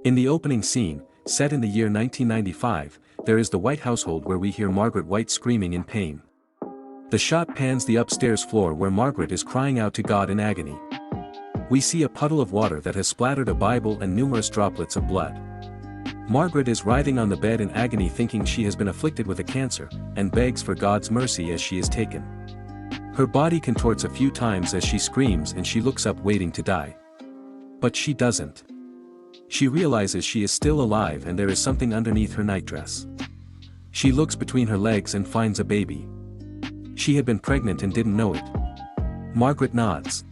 In the opening scene, set in the year 1995, there is the White household where we hear Margaret White screaming in pain. The shot pans the upstairs floor where Margaret is crying out to God in agony. We see a puddle of water that has splattered a Bible and numerous droplets of blood. Margaret is writhing on the bed in agony thinking she has been afflicted with a cancer, and begs for God's mercy as she is taken. Her body contorts a few times as she screams and she looks up waiting to die. But she doesn't. She realizes she is still alive and there is something underneath her nightdress. She looks between her legs and finds a baby. She had been pregnant and didn't know it. Margaret nods.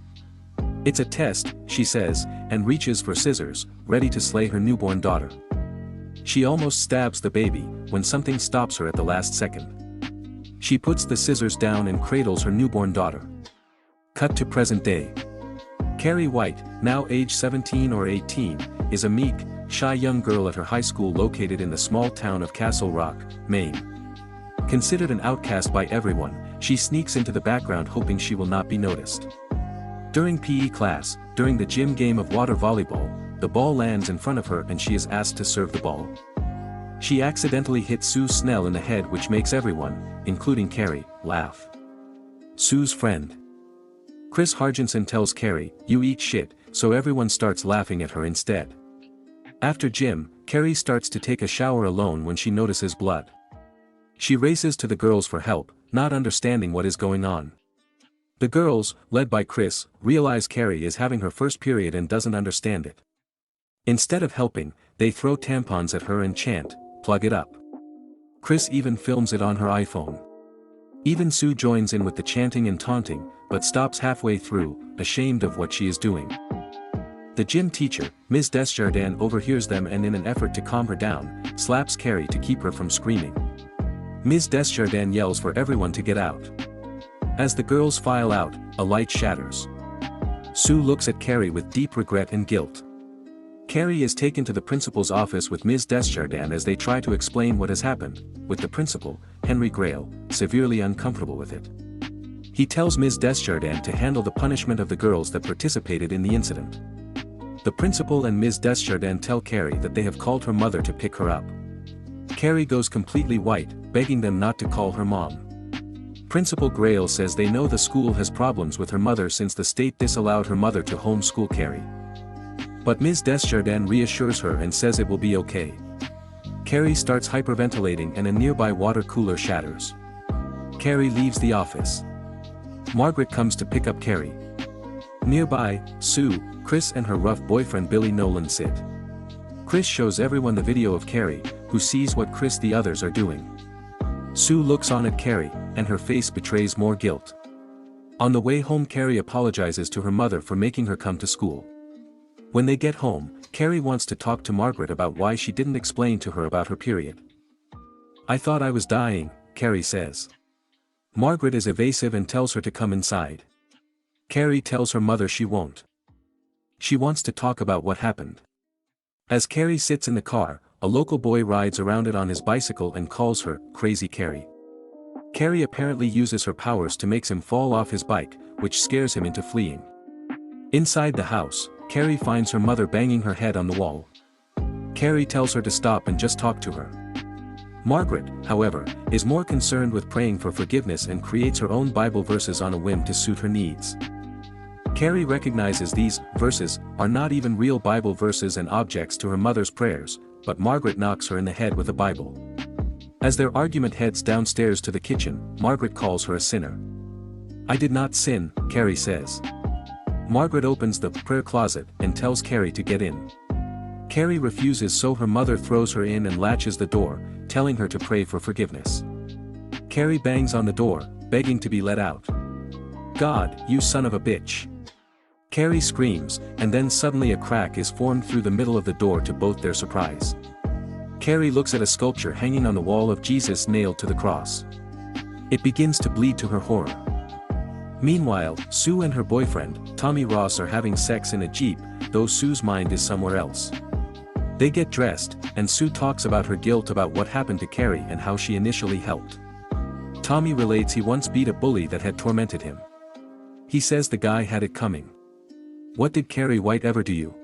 "It's a test," she says, and reaches for scissors, ready to slay her newborn daughter. She almost stabs the baby, when something stops her at the last second. She puts the scissors down and cradles her newborn daughter. Cut to present day. Carrie White, now age 17 or 18, is a meek, shy young girl at her high school located in the small town of Castle Rock, Maine. Considered an outcast by everyone, she sneaks into the background hoping she will not be noticed. During PE class, during the gym game of water volleyball, the ball lands in front of her and she is asked to serve the ball. She accidentally hits Sue Snell in the head, which makes everyone, including Carrie, laugh. Sue's friend Chris Hargensen tells Carrie, "You eat shit," so everyone starts laughing at her instead. After gym, Carrie starts to take a shower alone when she notices blood. She races to the girls for help, not understanding what is going on. The girls, led by Chris, realize Carrie is having her first period and doesn't understand it. Instead of helping, they throw tampons at her and chant, "Plug it up." Chris even films it on her iPhone. Even Sue joins in with the chanting and taunting, but stops halfway through, ashamed of what she is doing. The gym teacher, Ms. Desjardins, overhears them and in an effort to calm her down, slaps Carrie to keep her from screaming. Ms. Desjardins yells for everyone to get out. As the girls file out, a light shatters. Sue looks at Carrie with deep regret and guilt. Carrie is taken to the principal's office with Ms. Desjardins as they try to explain what has happened, with the principal, Henry Grail, severely uncomfortable with it. He tells Ms. Desjardins to handle the punishment of the girls that participated in the incident. The principal and Ms. Desjardins tell Carrie that they have called her mother to pick her up. Carrie goes completely white, begging them not to call her mom. Principal Grail says they know the school has problems with her mother since the state disallowed her mother to homeschool Carrie. But Ms. Desjardins reassures her and says it will be okay. Carrie starts hyperventilating and a nearby water cooler shatters. Carrie leaves the office. Margaret comes to pick up Carrie. Nearby, Sue, Chris and her rough boyfriend Billy Nolan sit. Chris shows everyone the video of Carrie, who sees what Chris the others are doing. Sue looks on at Carrie, and her face betrays more guilt. On the way home, Carrie apologizes to her mother for making her come to school. When they get home, Carrie wants to talk to Margaret about why she didn't explain to her about her period. "I thought I was dying," Carrie says. Margaret is evasive and tells her to come inside. Carrie tells her mother she won't. She wants to talk about what happened. As Carrie sits in the car, a local boy rides around it on his bicycle and calls her Crazy Carrie. Carrie apparently uses her powers to make him fall off his bike, which scares him into fleeing. Inside the house, Carrie finds her mother banging her head on the wall. Carrie tells her to stop and just talk to her. Margaret, however, is more concerned with praying for forgiveness and creates her own Bible verses on a whim to suit her needs. Carrie recognizes these verses are not even real Bible verses and objects to her mother's prayers, but Margaret knocks her in the head with a Bible. As their argument heads downstairs to the kitchen, Margaret calls her a sinner. "I did not sin," Carrie says. Margaret opens the prayer closet and tells Carrie to get in. Carrie refuses, so her mother throws her in and latches the door, telling her to pray for forgiveness. Carrie bangs on the door, begging to be let out. "God, you son of a bitch!" Carrie screams, and then suddenly a crack is formed through the middle of the door to both their surprise. Carrie looks at a sculpture hanging on the wall of Jesus nailed to the cross. It begins to bleed to her horror. Meanwhile, Sue and her boyfriend, Tommy Ross, are having sex in a Jeep, though Sue's mind is somewhere else. They get dressed, and Sue talks about her guilt about what happened to Carrie and how she initially helped. Tommy relates he once beat a bully that had tormented him. He says the guy had it coming. "What did Carrie White ever do you?"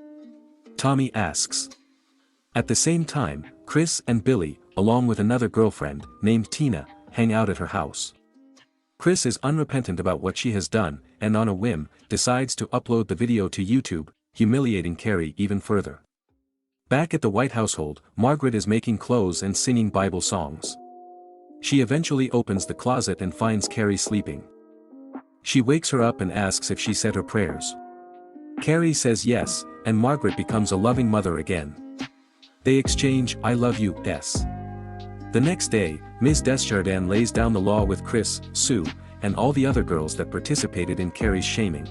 Tommy asks. At the same time, Chris and Billy, along with another girlfriend, named Tina, hang out at her house. Chris is unrepentant about what she has done, and on a whim, decides to upload the video to YouTube, humiliating Carrie even further. Back at the White household, Margaret is making clothes and singing Bible songs. She eventually opens the closet and finds Carrie sleeping. She wakes her up and asks if she said her prayers. Carrie says yes, and Margaret becomes a loving mother again. They exchange "I love you, S." The next day, Ms. Desjardins lays down the law with Chris, Sue, and all the other girls that participated in Carrie's shaming.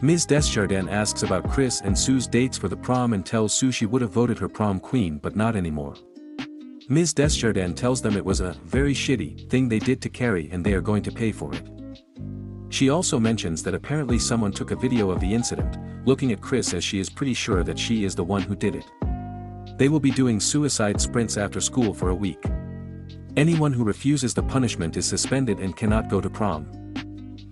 Ms. Desjardins asks about Chris and Sue's dates for the prom and tells Sue she would have voted her prom queen but not anymore. Ms. Desjardins tells them it was a very shitty thing they did to Carrie and they are going to pay for it. She also mentions that apparently someone took a video of the incident, looking at Chris as she is pretty sure that she is the one who did it. They will be doing suicide sprints after school for a week. Anyone who refuses the punishment is suspended and cannot go to prom.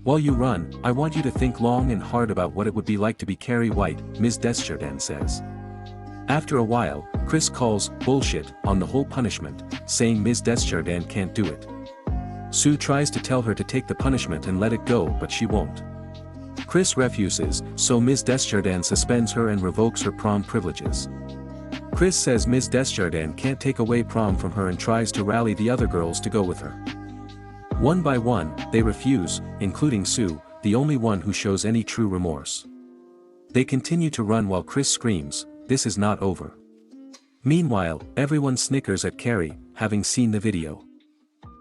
While you run, I want you to think long and hard about what it would be like to be Carrie White, Ms. Desjardins says. After a while, Chris calls bullshit on the whole punishment, saying Ms. Desjardins can't do it. Sue tries to tell her to take the punishment and let it go but she won't. Chris refuses, so Ms. Desjardins suspends her and revokes her prom privileges. Chris says Ms. Desjardins can't take away prom from her and tries to rally the other girls to go with her. One by one, they refuse, including Sue, the only one who shows any true remorse. They continue to run while Chris screams, "This is not over." Meanwhile, everyone snickers at Carrie, having seen the video.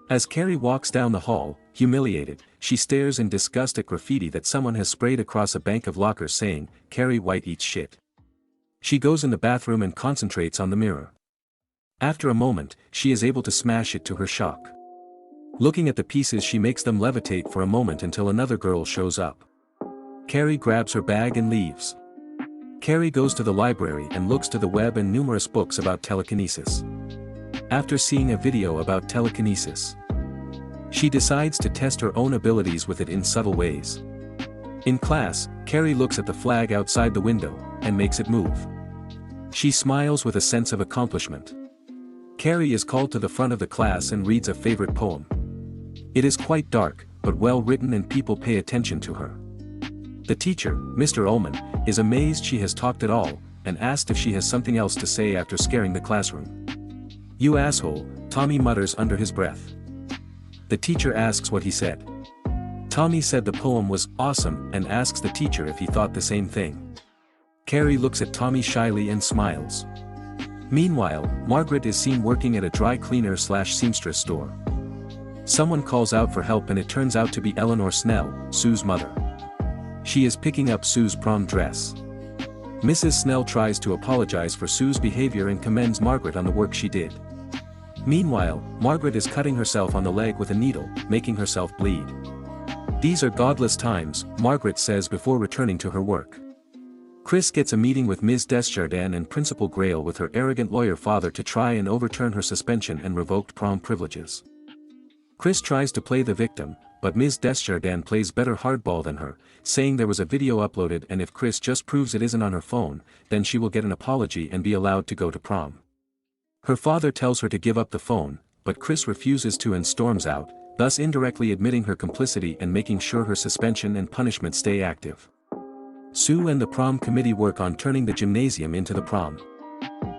As Carrie walks down the hall, humiliated, she stares in disgust at graffiti that someone has sprayed across a bank of lockers saying, "Carrie White eats shit." She goes in the bathroom and concentrates on the mirror. After a moment, she is able to smash it to her shock. Looking at the pieces, she makes them levitate for a moment until another girl shows up. Carrie grabs her bag and leaves. Carrie goes to the library and looks to the web and numerous books about telekinesis. After seeing a video about telekinesis, she decides to test her own abilities with it in subtle ways. In class, Carrie looks at the flag outside the window, and makes it move. She smiles with a sense of accomplishment. Carrie is called to the front of the class and reads a favorite poem. It is quite dark, but well written and people pay attention to her. The teacher, Mr. Ullman, is amazed she has talked at all, and asked if she has something else to say after scaring the classroom. "You asshole," Tommy mutters under his breath. The teacher asks what he said. Tommy said the poem was awesome and asks the teacher if he thought the same thing. Carrie looks at Tommy shyly and smiles. Meanwhile, Margaret is seen working at a dry cleaner/seamstress store. Someone calls out for help and it turns out to be Eleanor Snell, Sue's mother. She is picking up Sue's prom dress. Mrs. Snell tries to apologize for Sue's behavior and commends Margaret on the work she did. Meanwhile, Margaret is cutting herself on the leg with a needle, making herself bleed. "These are godless times," Margaret says before returning to her work. Chris gets a meeting with Ms. Desjardins and Principal Grayle with her arrogant lawyer father to try and overturn her suspension and revoked prom privileges. Chris tries to play the victim, but Ms. Desjardins plays better hardball than her, saying there was a video uploaded and if Chris just proves it isn't on her phone, then she will get an apology and be allowed to go to prom. Her father tells her to give up the phone, but Chris refuses to and storms out, thus indirectly admitting her complicity and making sure her suspension and punishment stay active. Sue and the prom committee work on turning the gymnasium into the prom.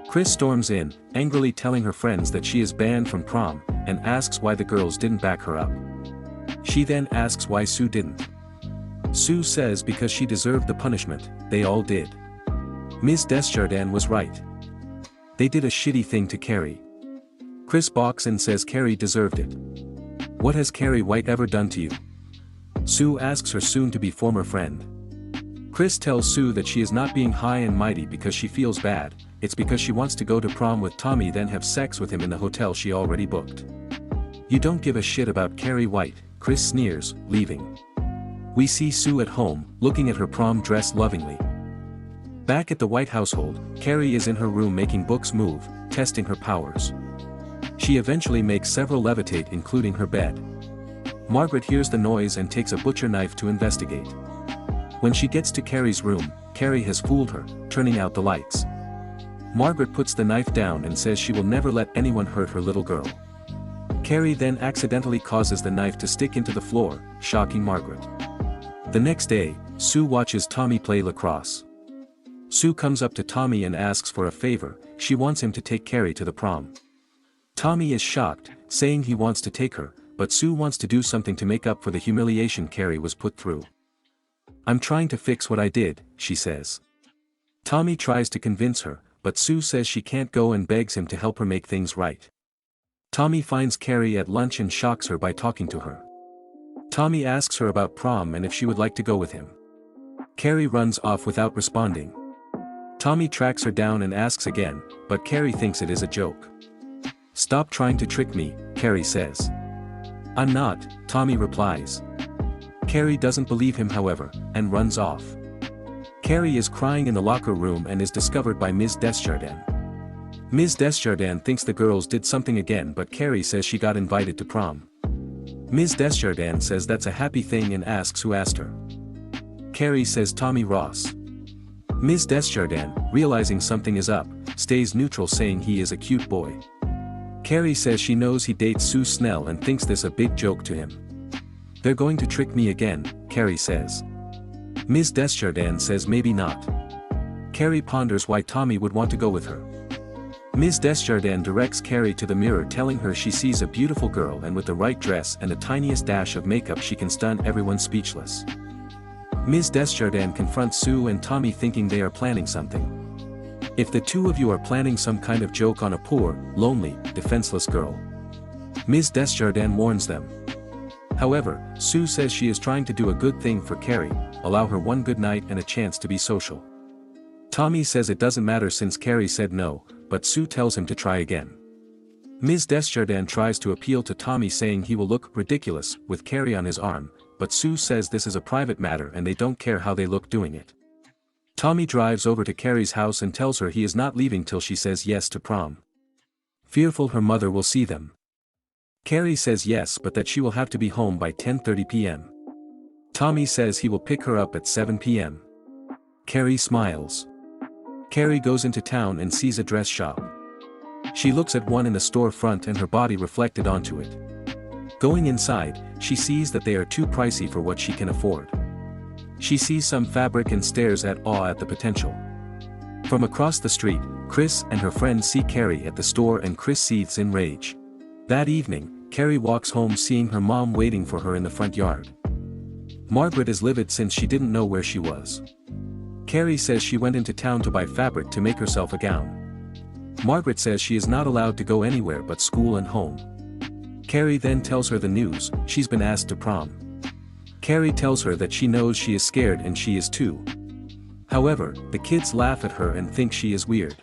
Chris storms in, angrily telling her friends that she is banned from prom, and asks why the girls didn't back her up. She then asks why Sue didn't. Sue says because she deserved the punishment, they all did. Ms. Desjardins was right. They did a shitty thing to Carrie. Chris balks and says Carrie deserved it. "What has Carrie White ever done to you?" Sue asks her soon-to-be former friend. Chris tells Sue that she is not being high and mighty because she feels bad, it's because she wants to go to prom with Tommy then have sex with him in the hotel she already booked. "You don't give a shit about Carrie White," Chris sneers, leaving. We see Sue at home, looking at her prom dress lovingly. Back at the White household, Carrie is in her room making books move, testing her powers. She eventually makes several levitate including her bed. Margaret hears the noise and takes a butcher knife to investigate. When she gets to Carrie's room, Carrie has fooled her, turning out the lights. Margaret puts the knife down and says she will never let anyone hurt her little girl. Carrie then accidentally causes the knife to stick into the floor, shocking Margaret. The next day, Sue watches Tommy play lacrosse. Sue comes up to Tommy and asks for a favor. She wants him to take Carrie to the prom. Tommy is shocked, saying he wants to take her, but Sue wants to do something to make up for the humiliation Carrie was put through. "I'm trying to fix what I did," she says. Tommy tries to convince her, but Sue says she can't go and begs him to help her make things right. Tommy finds Carrie at lunch and shocks her by talking to her. Tommy asks her about prom and if she would like to go with him. Carrie runs off without responding. Tommy tracks her down and asks again, but Carrie thinks it is a joke. "Stop trying to trick me," Carrie says. "I'm not," Tommy replies. Carrie doesn't believe him however, and runs off. Carrie is crying in the locker room and is discovered by Ms. Desjardins. Ms. Desjardins thinks the girls did something again, but Carrie says she got invited to prom. Ms. Desjardins says that's a happy thing and asks who asked her. Carrie says Tommy Ross. Ms. Desjardins, realizing something is up, stays neutral saying he is a cute boy. Carrie says she knows he dates Sue Snell and thinks this a big joke to him. "They're going to trick me again," Carrie says. Ms. Desjardins says maybe not. Carrie ponders why Tommy would want to go with her. Ms. Desjardins directs Carrie to the mirror telling her she sees a beautiful girl and with the right dress and the tiniest dash of makeup she can stun everyone speechless. Ms. Desjardins confronts Sue and Tommy thinking they are planning something. "If the two of you are planning some kind of joke on a poor, lonely, defenseless girl." Ms. Desjardins warns them. However, Sue says she is trying to do a good thing for Carrie, allow her one good night and a chance to be social. Tommy says it doesn't matter since Carrie said no, but Sue tells him to try again. Ms. Desjardins tries to appeal to Tommy saying he will look ridiculous with Carrie on his arm, but Sue says this is a private matter and they don't care how they look doing it. Tommy drives over to Carrie's house and tells her he is not leaving till she says yes to prom. Fearful her mother will see them. Carrie says yes but that she will have to be home by 10:30 p.m. Tommy says he will pick her up at 7 p.m. Carrie smiles. Carrie goes into town and sees a dress shop. She looks at one in the store front and her body reflected onto it. Going inside, she sees that they are too pricey for what she can afford. She sees some fabric and stares at awe at the potential. From across the street, Chris and her friend see Carrie at the store and Chris seethes in rage. That evening, Carrie walks home seeing her mom waiting for her in the front yard. Margaret is livid since she didn't know where she was. Carrie says she went into town to buy fabric to make herself a gown. Margaret says she is not allowed to go anywhere but school and home. Carrie then tells her the news, she's been asked to prom. Carrie tells her that she knows she is scared and she is too. However, the kids laugh at her and think she is weird.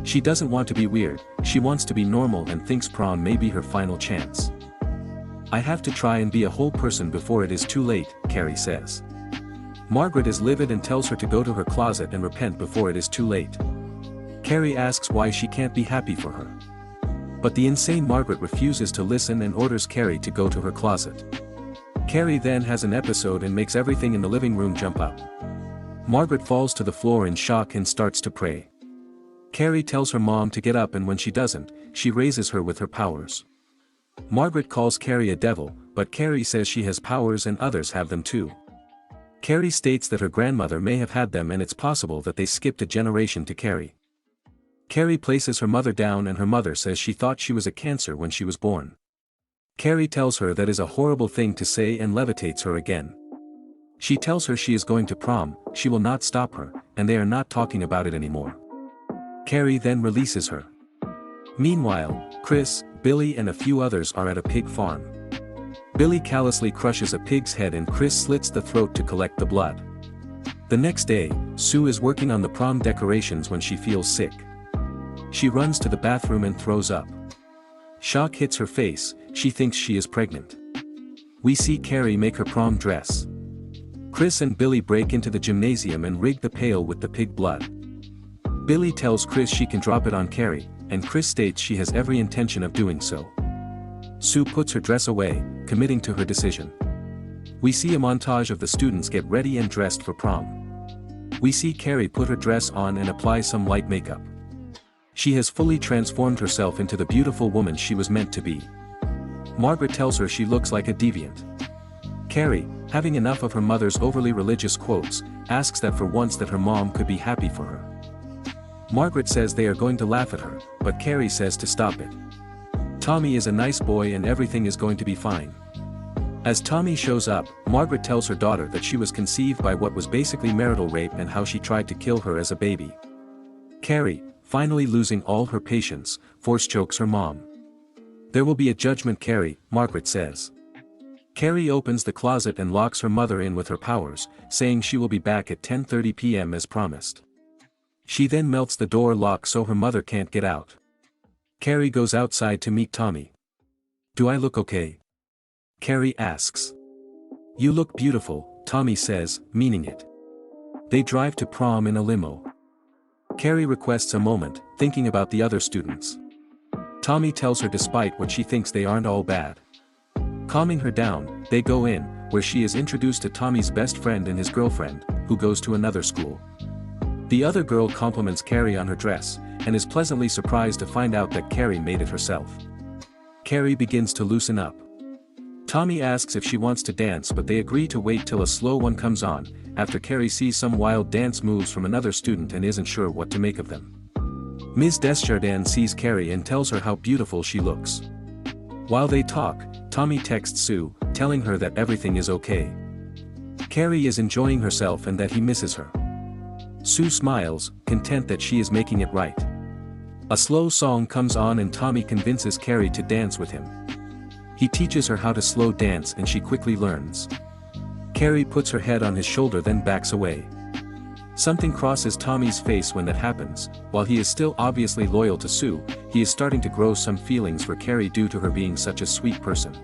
She doesn't want to be weird, she wants to be normal and thinks prom may be her final chance. "I have to try and be a whole person before it is too late," Carrie says. Margaret is livid and tells her to go to her closet and repent before it is too late. Carrie asks why she can't be happy for her. But the insane Margaret refuses to listen and orders Carrie to go to her closet. Carrie then has an episode and makes everything in the living room jump up. Margaret falls to the floor in shock and starts to pray. Carrie tells her mom to get up and when she doesn't, she raises her with her powers. Margaret calls Carrie a devil, but Carrie says she has powers and others have them too. Carrie states that her grandmother may have had them and it's possible that they skipped a generation to Carrie. Carrie places her mother down and her mother says she thought she was a Cancer when she was born. Carrie tells her that is a horrible thing to say and levitates her again. She tells her she is going to prom, she will not stop her, and they are not talking about it anymore. Carrie then releases her. Meanwhile, Chris, Billy and a few others are at a pig farm. Billy callously crushes a pig's head and Chris slits the throat to collect the blood. The next day, Sue is working on the prom decorations when she feels sick. She runs to the bathroom and throws up. Shock hits her face, she thinks she is pregnant. We see Carrie make her prom dress. Chris and Billy break into the gymnasium and rig the pail with the pig blood. Billy tells Chris she can drop it on Carrie, and Chris states she has every intention of doing so. Sue puts her dress away, committing to her decision. We see a montage of the students get ready and dressed for prom. We see Carrie put her dress on and apply some light makeup. She has fully transformed herself into the beautiful woman she was meant to be. Margaret tells her she looks like a deviant. Carrie, having enough of her mother's overly religious quotes, asks that for once that her mom could be happy for her. Margaret says they are going to laugh at her, but Carrie says to stop it. Tommy is a nice boy and everything is going to be fine. As Tommy shows up, Margaret tells her daughter that she was conceived by what was basically marital rape and how she tried to kill her as a baby. Carrie, finally losing all her patience, force chokes her mom. There will be a judgment, Carrie, Margaret says. Carrie opens the closet and locks her mother in with her powers, saying she will be back at 10:30 p.m. as promised. She then melts the door lock so her mother can't get out. Carrie goes outside to meet Tommy. "Do I look okay?" Carrie asks. "You look beautiful," Tommy says, meaning it. They drive to prom in a limo. Carrie requests a moment, thinking about the other students. Tommy tells her despite what she thinks they aren't all bad. Calming her down, they go in, where she is introduced to Tommy's best friend and his girlfriend, who goes to another school. The other girl compliments Carrie on her dress, and is pleasantly surprised to find out that Carrie made it herself. Carrie begins to loosen up. Tommy asks if she wants to dance, but they agree to wait till a slow one comes on, after Carrie sees some wild dance moves from another student and isn't sure what to make of them. Ms. Desjardins sees Carrie and tells her how beautiful she looks. While they talk, Tommy texts Sue, telling her that everything is okay. Carrie is enjoying herself and that he misses her. Sue smiles, content that she is making it right. A slow song comes on and Tommy convinces Carrie to dance with him. He teaches her how to slow dance and she quickly learns. Carrie puts her head on his shoulder then backs away. Something crosses Tommy's face when that happens. While he is still obviously loyal to Sue, he is starting to grow some feelings for Carrie due to her being such a sweet person.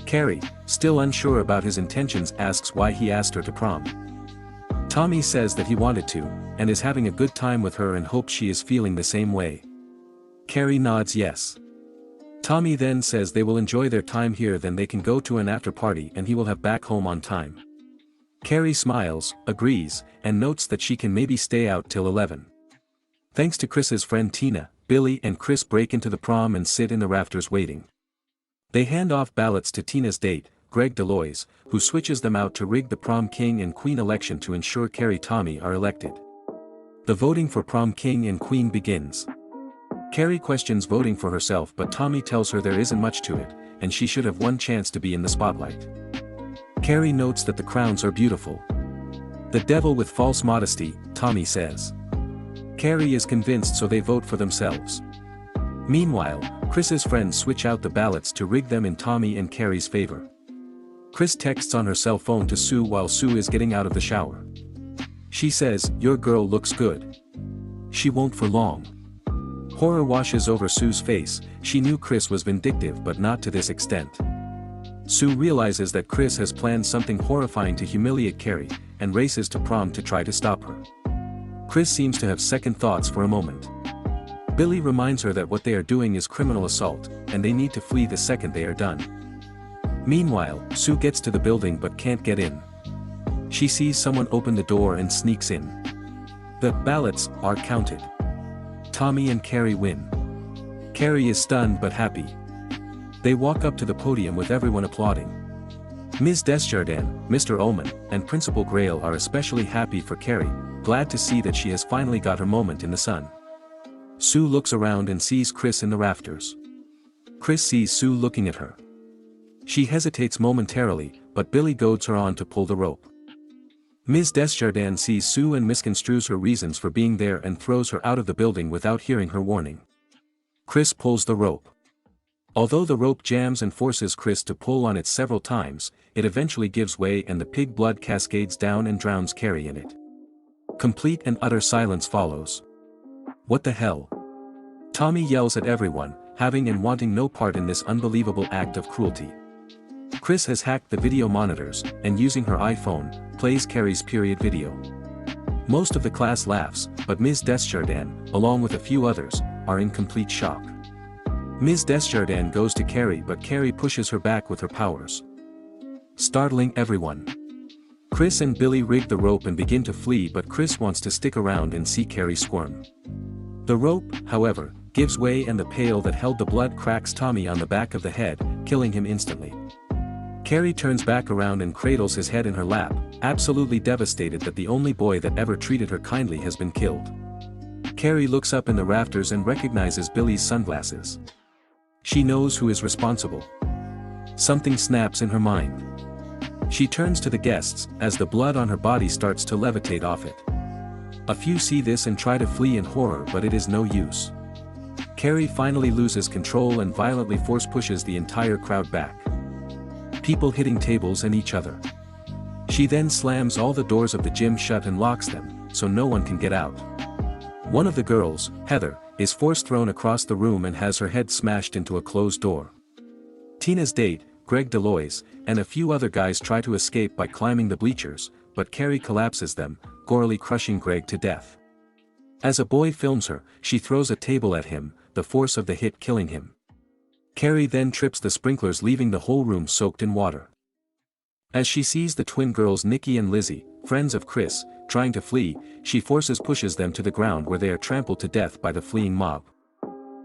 Carrie, still unsure about his intentions, asks why he asked her to prom. Tommy says that he wanted to, and is having a good time with her and hopes she is feeling the same way. Carrie nods yes. Tommy then says they will enjoy their time here, then they can go to an after party and he will have back home on time. Carrie smiles, agrees, and notes that she can maybe stay out till 11. Thanks to Chris's friend Tina, Billy and Chris break into the prom and sit in the rafters waiting. They hand off ballots to Tina's date, Greg Deloise, who switches them out to rig the prom king and queen election to ensure Carrie and Tommy are elected. The voting for prom king and queen begins. Carrie questions voting for herself, but Tommy tells her there isn't much to it, and she should have one chance to be in the spotlight. Carrie notes that the crowns are beautiful. The devil with false modesty, Tommy says. Carrie is convinced, so they vote for themselves. Meanwhile, Chris's friends switch out the ballots to rig them in Tommy and Carrie's favor. Chris texts on her cell phone to Sue while Sue is getting out of the shower. She says, "Your girl looks good." She won't for long. Horror washes over Sue's face. She knew Chris was vindictive, but not to this extent. Sue realizes that Chris has planned something horrifying to humiliate Carrie, and races to prom to try to stop her. Chris seems to have second thoughts for a moment. Billy reminds her that what they are doing is criminal assault, and they need to flee the second they are done. Meanwhile, Sue gets to the building but can't get in. She sees someone open the door and sneaks in. The ballots are counted. Tommy and Carrie win. Carrie is stunned but happy. They walk up to the podium with everyone applauding. Ms. Desjardins, Mr. Ullman, and Principal Grail are especially happy for Carrie, glad to see that she has finally got her moment in the sun. Sue looks around and sees Chris in the rafters. Chris sees Sue looking at her. She hesitates momentarily, but Billy goads her on to pull the rope. Ms. Desjardins sees Sue and misconstrues her reasons for being there and throws her out of the building without hearing her warning. Chris pulls the rope. Although the rope jams and forces Chris to pull on it several times, it eventually gives way and the pig blood cascades down and drowns Carrie in it. Complete and utter silence follows. What the hell? Tommy yells at everyone, having and wanting no part in this unbelievable act of cruelty. Chris has hacked the video monitors, and using her iPhone, plays Carrie's period video. Most of the class laughs, but Ms. Desjardins, along with a few others, are in complete shock. Ms. Desjardins goes to Carrie, but Carrie pushes her back with her powers, startling everyone. Chris and Billy rig the rope and begin to flee, but Chris wants to stick around and see Carrie squirm. The rope, however, gives way and the pail that held the blood cracks Tommy on the back of the head, killing him instantly. Carrie turns back around and cradles his head in her lap, absolutely devastated that the only boy that ever treated her kindly has been killed. Carrie looks up in the rafters and recognizes Billy's sunglasses. She knows who is responsible. Something snaps in her mind. She turns to the guests, as the blood on her body starts to levitate off it. A few see this and try to flee in horror, but it is no use. Carrie finally loses control and violently force pushes the entire crowd back. People hitting tables and each other. She then slams all the doors of the gym shut and locks them, so no one can get out. One of the girls, Heather, is force thrown across the room and has her head smashed into a closed door. Tina's date, Greg Deloise, and a few other guys try to escape by climbing the bleachers, but Carrie collapses them, gorily crushing Greg to death. As a boy films her, she throws a table at him, the force of the hit killing him. Carrie then trips the sprinklers, leaving the whole room soaked in water. As she sees the twin girls Nikki and Lizzie, friends of Chris, trying to flee, she pushes them to the ground where they are trampled to death by the fleeing mob.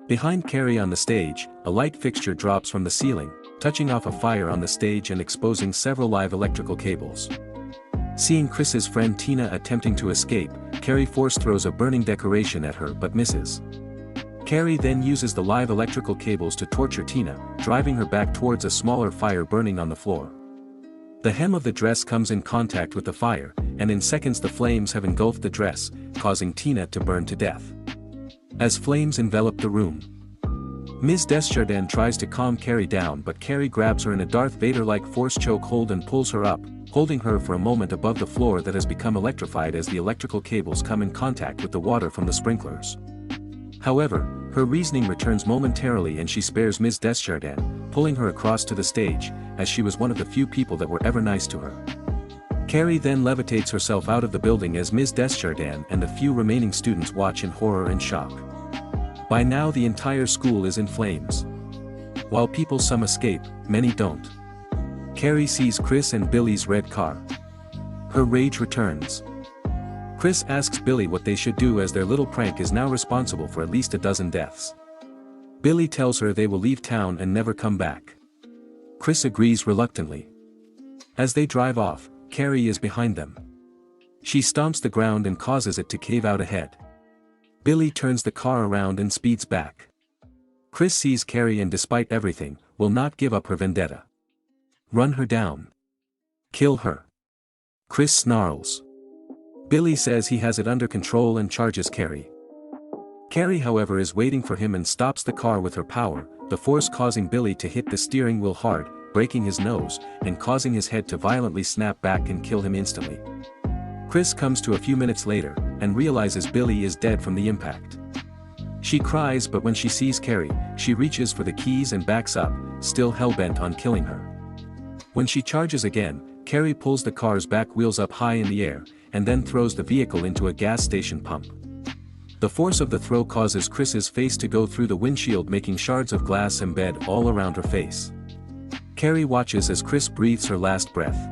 Behind Carrie on the stage, a light fixture drops from the ceiling, touching off a fire on the stage and exposing several live electrical cables. Seeing Chris's friend Tina attempting to escape, Carrie force throws a burning decoration at her but misses. Carrie then uses the live electrical cables to torture Tina, driving her back towards a smaller fire burning on the floor. The hem of the dress comes in contact with the fire, and in seconds the flames have engulfed the dress, causing Tina to burn to death. As flames envelop the room, Ms. Desjardins tries to calm Carrie down, but Carrie grabs her in a Darth Vader-like force choke hold and pulls her up, holding her for a moment above the floor that has become electrified as the electrical cables come in contact with the water from the sprinklers. However, her reasoning returns momentarily and she spares Ms. Desjardins, pulling her across to the stage, as she was one of the few people that were ever nice to her. Carrie then levitates herself out of the building as Ms. Desjardins and the few remaining students watch in horror and shock. By now the entire school is in flames. While some escape, many don't. Carrie sees Chris and Billy's red car. Her rage returns. Chris asks Billy what they should do as their little prank is now responsible for at least a dozen deaths. Billy tells her they will leave town and never come back. Chris agrees reluctantly. As they drive off, Carrie is behind them. She stomps the ground and causes it to cave out ahead. Billy turns the car around and speeds back. Chris sees Carrie and despite everything, will not give up her vendetta. Run her down. Kill her. Chris snarls. Billy says he has it under control and charges Carrie. Carrie however is waiting for him and stops the car with her power, the force causing Billy to hit the steering wheel hard, breaking his nose, and causing his head to violently snap back and kill him instantly. Chris comes to a few minutes later, and realizes Billy is dead from the impact. She cries, but when she sees Carrie, she reaches for the keys and backs up, still hell-bent on killing her. When she charges again, Carrie pulls the car's back wheels up high in the air, and then throws the vehicle into a gas station pump. The force of the throw causes Chris's face to go through the windshield, making shards of glass embed all around her face. Carrie watches as Chris breathes her last breath.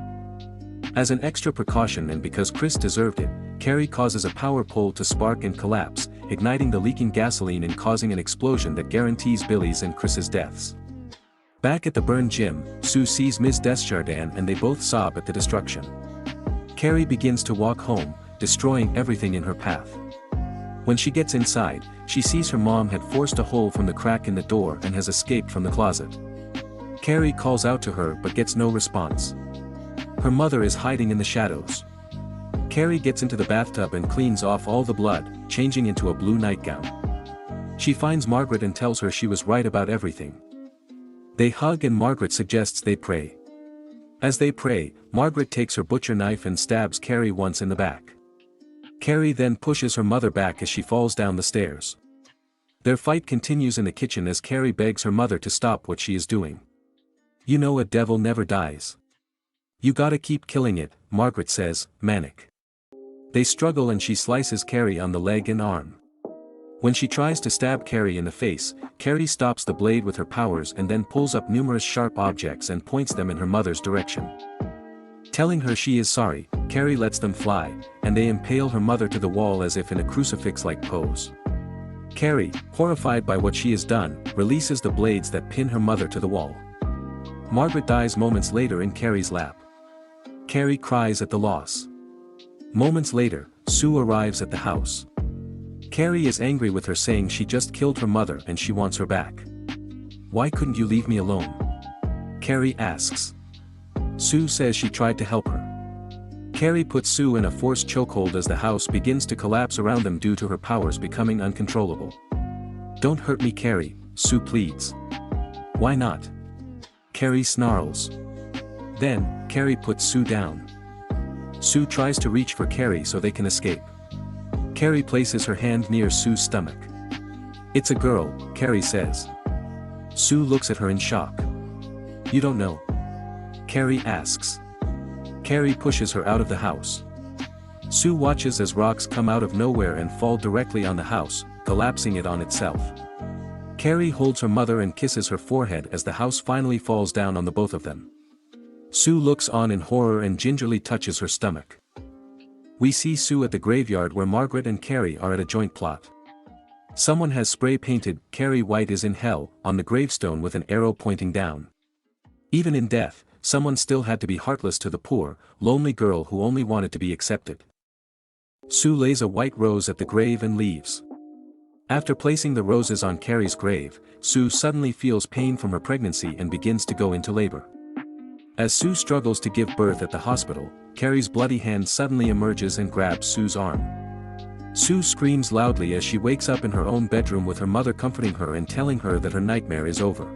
As an extra precaution and because Chris deserved it, Carrie causes a power pole to spark and collapse, igniting the leaking gasoline and causing an explosion that guarantees Billy's and Chris's deaths. Back at the burned gym, Sue sees Ms. Desjardins and they both sob at the destruction. Carrie begins to walk home, destroying everything in her path. When she gets inside, she sees her mom had forced a hole from the crack in the door and has escaped from the closet. Carrie calls out to her but gets no response. Her mother is hiding in the shadows. Carrie gets into the bathtub and cleans off all the blood, changing into a blue nightgown. She finds Margaret and tells her she was right about everything. They hug and Margaret suggests they pray. As they pray, Margaret takes her butcher knife and stabs Carrie once in the back. Carrie then pushes her mother back as she falls down the stairs. Their fight continues in the kitchen as Carrie begs her mother to stop what she is doing. "You know a devil never dies. You gotta keep killing it," Margaret says, manic. They struggle and she slices Carrie on the leg and arm. When she tries to stab Carrie in the face, Carrie stops the blade with her powers and then pulls up numerous sharp objects and points them in her mother's direction. Telling her she is sorry, Carrie lets them fly, and they impale her mother to the wall as if in a crucifix-like pose. Carrie, horrified by what she has done, releases the blades that pin her mother to the wall. Margaret dies moments later in Carrie's lap. Carrie cries at the loss. Moments later, Sue arrives at the house. Carrie is angry with her, saying she just killed her mother and she wants her back. "Why couldn't you leave me alone?" Carrie asks. Sue says she tried to help her. Carrie puts Sue in a forced chokehold as the house begins to collapse around them due to her powers becoming uncontrollable. "Don't hurt me, Carrie," Sue pleads. "Why not?" Carrie snarls. Then, Carrie puts Sue down. Sue tries to reach for Carrie so they can escape. Carrie places her hand near Sue's stomach. "It's a girl," Carrie says. Sue looks at her in shock. "You don't know?" Carrie asks. Carrie pushes her out of the house. Sue watches as rocks come out of nowhere and fall directly on the house, collapsing it on itself. Carrie holds her mother and kisses her forehead as the house finally falls down on the both of them. Sue looks on in horror and gingerly touches her stomach. We see Sue at the graveyard where Margaret and Carrie are at a joint plot. Someone has spray painted "Carrie White is in hell" on the gravestone with an arrow pointing down. Even in death, someone still had to be heartless to the poor, lonely girl who only wanted to be accepted. Sue lays a white rose at the grave and leaves. After placing the roses on Carrie's grave, Sue suddenly feels pain from her pregnancy and begins to go into labor. As Sue struggles to give birth at the hospital, Carrie's bloody hand suddenly emerges and grabs Sue's arm. Sue screams loudly as she wakes up in her own bedroom with her mother comforting her and telling her that her nightmare is over.